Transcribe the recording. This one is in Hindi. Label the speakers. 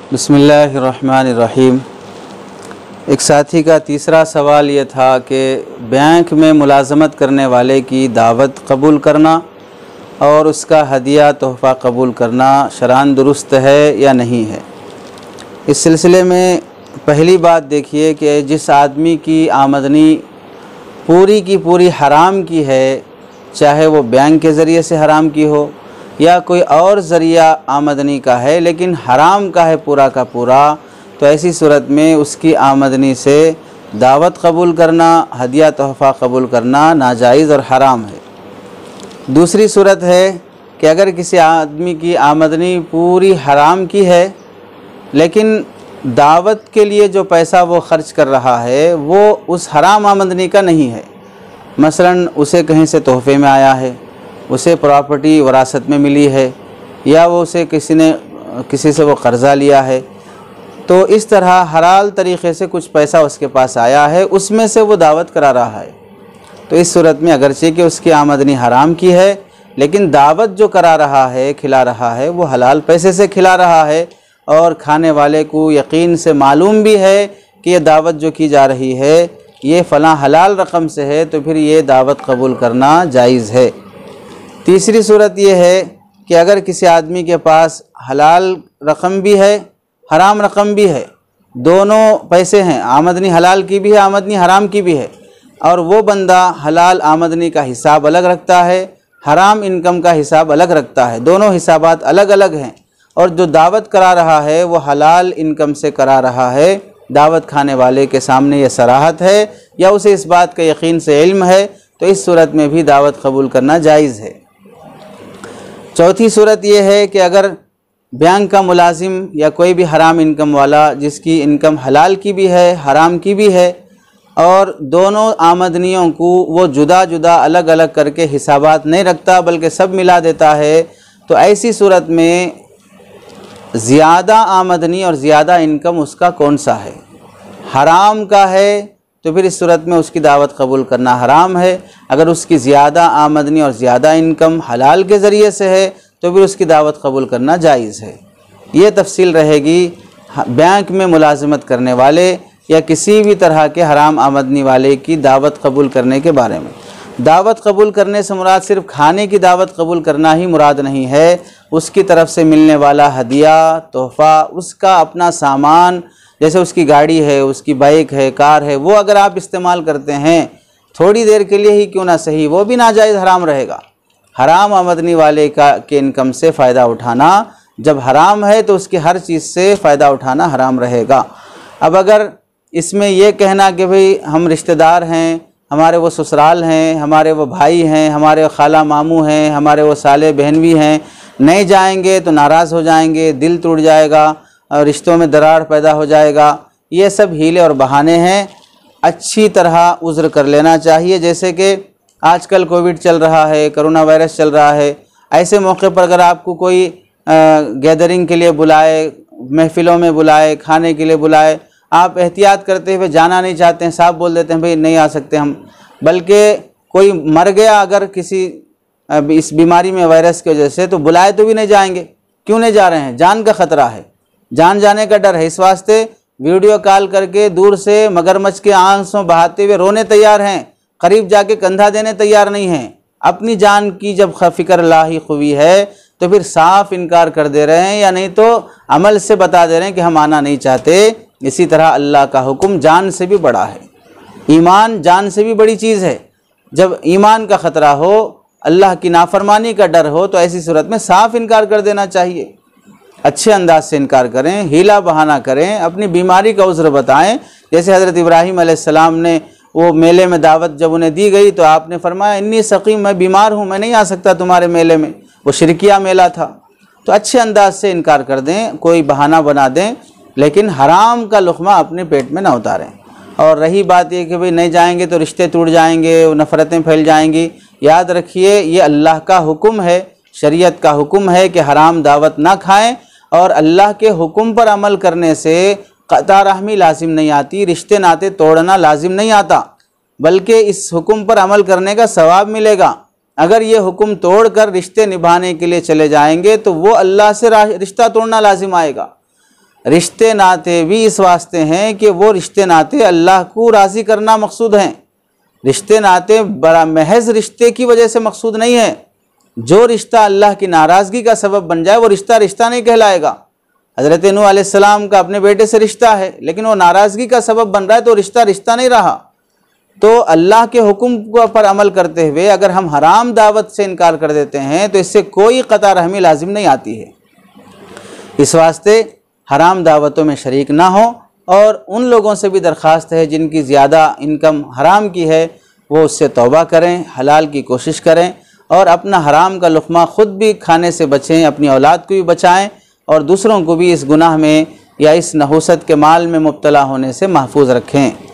Speaker 1: बिस्मिल्लाहिर्रहमानिर्रहीम। एक साथी का तीसरा सवाल ये था कि बैंक में मुलाजमत करने वाले की दावत कबूल करना और उसका हदिया तोहफ़ा कबूल करना शरअन दुरुस्त है या नहीं है। इस सिलसिले में पहली बात देखिए कि जिस आदमी की आमदनी पूरी की पूरी हराम की है, चाहे वो बैंक के ज़रिए से हराम की हो या कोई और ज़रिया आमदनी का है लेकिन हराम का है पूरा का पूरा, तो ऐसी सूरत में उसकी आमदनी से दावत कबूल करना, हदिया तोहफ़ा कबूल करना नाजायज़ और हराम है। दूसरी सूरत है कि अगर किसी आदमी की आमदनी पूरी हराम की है लेकिन दावत के लिए जो पैसा वो ख़र्च कर रहा है वो उस हराम आमदनी का नहीं है। मसलन उसे कहीं से तोहफ़े में आया है, उसे प्रॉपर्टी वरासत में मिली है या वो उसे किसी से वो कर्ज़ा लिया है, तो इस तरह हलाल तरीक़े से कुछ पैसा उसके पास आया है, उसमें से वो दावत करा रहा है। तो इस सूरत में अगरचे कि उसकी आमदनी हराम की है लेकिन दावत जो करा रहा है, खिला रहा है, वो हलाल पैसे से खिला रहा है और खाने वाले को यकीन से मालूम भी है कि ये दावत जो की जा रही है ये फ़लाँ हलाल रकम से है, तो फिर ये दावत कबूल करना जायज़ है। तीसरी सूरत ये है कि अगर किसी आदमी के पास हलाल रकम भी है, हराम रकम भी है, दोनों पैसे हैं, आमदनी हलाल की भी है, आमदनी हराम की भी है, और वो बंदा हलाल आमदनी का हिसाब अलग रखता है, हराम इनकम का हिसाब अलग रखता है, दोनों हिसाबात अलग अलग हैं, और जो दावत करा रहा है वो हलाल इनकम से करा रहा है, दावत खाने वाले के सामने ये सराहत है या उसे इस बात का यकीन से इल्म है, तो इस सूरत में भी दावत कबूल करना जायज़ है। चौथी सूरत ये है कि अगर बैंक का मुलाजिम या कोई भी हराम इनकम वाला जिसकी इनकम हलाल की भी है, हराम की भी है, और दोनों आमदनियों को वो जुदा जुदा अलग अलग करके हिसाबात नहीं रखता बल्कि सब मिला देता है, तो ऐसी सूरत में ज़्यादा आमदनी और ज़्यादा इनकम उसका कौन सा है? हराम का है तो फिर इस सूरत में उसकी दावत कबूल करना हराम है। अगर उसकी ज़्यादा आमदनी और ज़्यादा इनकम हलाल के ज़रिए से है तो फिर उसकी दावत कबूल करना जायज़ है। ये तफसील रहेगी बैंक में मुलाजमत करने वाले या किसी भी तरह के हराम आमदनी वाले की दावत कबूल करने के बारे में। दावत कबूल करने से मुराद सिर्फ खाने की दावत कबूल करना ही मुराद नहीं है, उसकी तरफ से मिलने वाला हदिया तोहफ़ा, उसका अपना सामान, जैसे उसकी गाड़ी है, उसकी बाइक है, कार है, वो अगर आप इस्तेमाल करते हैं थोड़ी देर के लिए ही क्यों ना सही, वो भी नाजायज़ हराम रहेगा। हराम आमदनी वाले के इनकम से फ़ायदा उठाना जब हराम है तो उसकी हर चीज़ से फ़ायदा उठाना हराम रहेगा। अब अगर इसमें यह कहना कि भाई हम रिश्तेदार हैं, हमारे वो ससुराल हैं, हमारे वो भाई हैं, हमारे वो खाला मामू हैं, हमारे वो साले बहन भी हैं, नहीं जाएंगे तो नाराज़ हो जाएंगे, दिल टूट जाएगा और रिश्तों में दरार पैदा हो जाएगा, ये सब हीले और बहाने हैं। अच्छी तरह उज़्र कर लेना चाहिए। जैसे कि आजकल कोविड चल रहा है, कोरोना वायरस चल रहा है, ऐसे मौके पर अगर आपको कोई गैदरिंग के लिए बुलाए, महफ़िलों में बुलाए, खाने के लिए बुलाए, आप एहतियात करते हुए जाना नहीं चाहते हैं, साफ बोल देते हैं भाई नहीं आ सकते हम, बल्कि कोई मर गया अगर किसी इस बीमारी में वायरस की वजह से, तो बुलाए तो भी नहीं जाएंगे। क्यों नहीं जा रहे हैं? जान का ख़तरा है, जान जाने का डर है। इस वास्ते वीडियो कॉल करके दूर से मगरमच्छ के आंसू बहाते हुए रोने तैयार हैं, करीब जाके कंधा देने तैयार नहीं हैं। अपनी जान की जब फ़िक्र लाही हुई है तो फिर साफ इनकार कर दे रहे हैं या नहीं तो अमल से बता दे रहे हैं कि हम आना नहीं चाहते। इसी तरह अल्लाह का हुक्म जान से भी बड़ा है, ईमान जान से भी बड़ी चीज़ है। जब ईमान का ख़तरा हो, अल्लाह की नाफरमानी का डर हो, तो ऐसी सूरत में साफ इनकार कर देना चाहिए। अच्छे अंदाज से इनकार करें, हीला बहाना करें, अपनी बीमारी का उज़्र बताएं। जैसे हज़रत इब्राहीम अलैहिस्सलाम ने वो मेले में दावत जब उन्हें दी गई तो आपने फरमाया इन्नी सकीम, मैं बीमार हूँ, मैं नहीं आ सकता तुम्हारे मेले में। वो शिरकिया मेला था। तो अच्छे अंदाज से इनकार कर दें, कोई बहाना बना दें, लेकिन हराम का लुक़मा अपने पेट में ना उतारें। और रही बात ये कि भाई नहीं जाएंगे तो रिश्ते टूट जाएंगे, नफ़रतें फैल जाएंगी, याद रखिए ये अल्लाह का हुक्म है, शरीयत का हुक्म है कि हराम दावत ना खाएं, और अल्लाह के हुक्म पर अमल करने से क़ता रहमी लाजिम नहीं आती, रिश्ते नाते तोड़ना लाजिम नहीं आता, बल्कि इस हुक्म पर अमल करने का सवाब मिलेगा। अगर ये हुक्म तोड़कर रिश्ते निभाने के लिए चले जाएंगे तो वो अल्लाह से रिश्ता तोड़ना लाजिम आएगा। रिश्ते नाते भी इस वास्ते हैं कि वो रिश्ते नाते अल्लाह को राज़ी करना मकसूद हैं। रिश्ते नाते बड़ा महज रिश्ते की वजह से मकसूद नहीं है। जो रिश्ता अल्लाह की नाराज़गी का सबब बन जाए वो रिश्ता रिश्ता नहीं कहलाएगा। हज़रत नूह अलैहिस्सलाम का अपने बेटे से रिश्ता है, लेकिन वो नाराज़गी का सबब बन रहा है तो रिश्ता रिश्ता नहीं रहा। तो अल्लाह के हुक्म पर अमल करते हुए अगर हम हराम दावत से इनकार कर देते हैं तो इससे कोई क़ता रहमी लाजिम नहीं आती है। इस वास्ते हराम दावतों में शरीक ना हो, और उन लोगों से भी दरख्वास्त है जिनकी ज़्यादा इनकम हराम की है वो उससे तौबा करें, हलाल की कोशिश करें और अपना हराम का लुक़मा ख़ुद भी खाने से बचें, अपनी औलाद को भी बचाएं और दूसरों को भी इस गुनाह में या इस नहूसत के माल में मुब्तला होने से महफूज रखें।